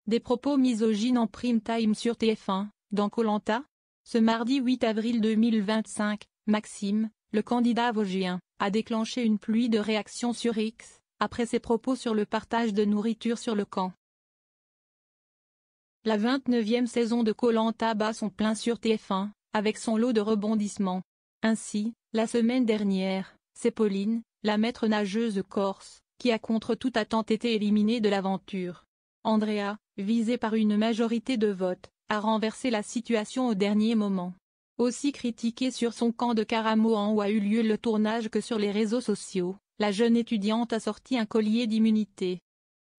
Des propos misogynes en prime time sur TF1, dans Koh Lanta. Ce mardi 8 avril 2025, Maxime, le candidat vosgien, a déclenché une pluie de réactions sur X, après ses propos sur le partage de nourriture sur le camp. La 29e saison de Koh Lanta bat son plein sur TF1, avec son lot de rebondissements. Ainsi, la semaine dernière, c'est Pauline, la maître nageuse corse, qui a contre toute attente été éliminée de l'aventure. Andrea, visée par une majorité de votes, a renversé la situation au dernier moment. Aussi critiquée sur son camp de Caramoan où a eu lieu le tournage que sur les réseaux sociaux, la jeune étudiante a sorti un collier d'immunité.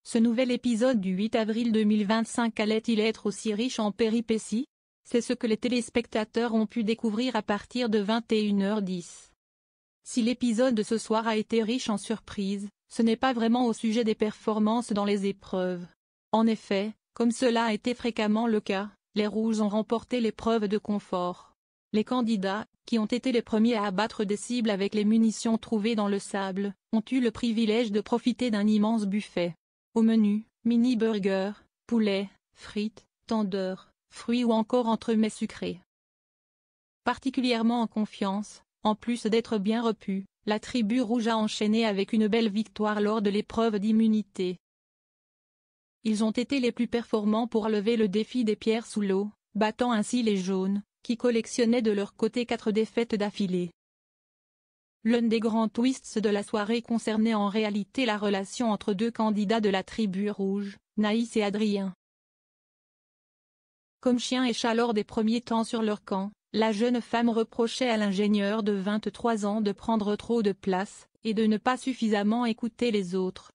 Ce nouvel épisode du 8 avril 2025 allait-il être aussi riche en péripéties? C'est ce que les téléspectateurs ont pu découvrir à partir de 21h10. Si l'épisode de ce soir a été riche en surprises, ce n'est pas vraiment au sujet des performances dans les épreuves. En effet, comme cela a été fréquemment le cas, les Rouges ont remporté l'épreuve de confort. Les candidats, qui ont été les premiers à abattre des cibles avec les munitions trouvées dans le sable, ont eu le privilège de profiter d'un immense buffet. Au menu, mini-burgers, poulet, frites, tendeurs, fruits ou encore entremets sucrés. Particulièrement en confiance, en plus d'être bien repus, la tribu rouge a enchaîné avec une belle victoire lors de l'épreuve d'immunité. Ils ont été les plus performants pour relever le défi des pierres sous l'eau, battant ainsi les jaunes, qui collectionnaient de leur côté 4 défaites d'affilée. L'un des grands twists de la soirée concernait en réalité la relation entre deux candidats de la tribu rouge, Naïs et Adrien. Comme chien et chat lors des premiers temps sur leur camp, la jeune femme reprochait à l'ingénieur de 23 ans de prendre trop de place, et de ne pas suffisamment écouter les autres.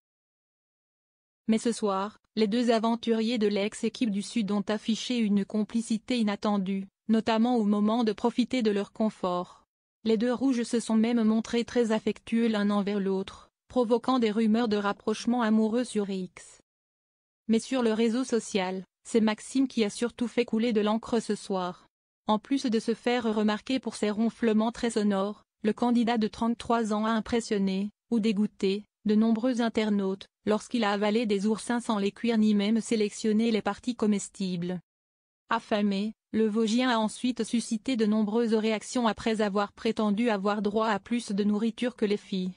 Mais ce soir, les deux aventuriers de l'ex-équipe du Sud ont affiché une complicité inattendue, notamment au moment de profiter de leur confort. Les deux rouges se sont même montrés très affectueux l'un envers l'autre, provoquant des rumeurs de rapprochement amoureux sur X. Mais sur le réseau social, c'est Maxime qui a surtout fait couler de l'encre ce soir. En plus de se faire remarquer pour ses ronflements très sonores, le candidat de 33 ans a impressionné, ou dégoûté, de nombreux internautes, lorsqu'il a avalé des oursins sans les cuire ni même sélectionné les parties comestibles. Affamé, le Vosgien a ensuite suscité de nombreuses réactions après avoir prétendu avoir droit à plus de nourriture que les filles.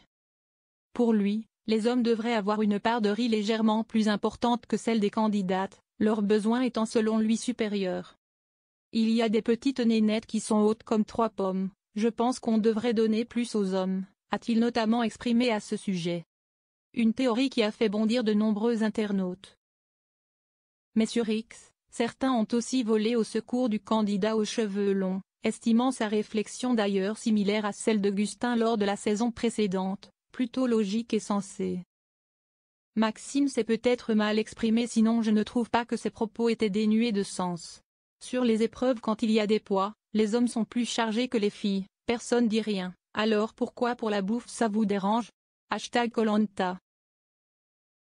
Pour lui, les hommes devraient avoir une part de riz légèrement plus importante que celle des candidates, leurs besoins étant selon lui supérieurs. Il y a des petites nénettes qui sont hautes comme 3 pommes, je pense qu'on devrait donner plus aux hommes, a-t-il notamment exprimé à ce sujet. Une théorie qui a fait bondir de nombreux internautes. Mais sur X, certains ont aussi volé au secours du candidat aux cheveux longs, estimant sa réflexion d'ailleurs similaire à celle d'Augustin lors de la saison précédente, plutôt logique et sensée. Maxime s'est peut-être mal exprimé, sinon je ne trouve pas que ses propos étaient dénués de sens. Sur les épreuves, quand il y a des poids, les hommes sont plus chargés que les filles, personne dit rien. Alors pourquoi pour la bouffe ça vous dérange? #Koh Lanta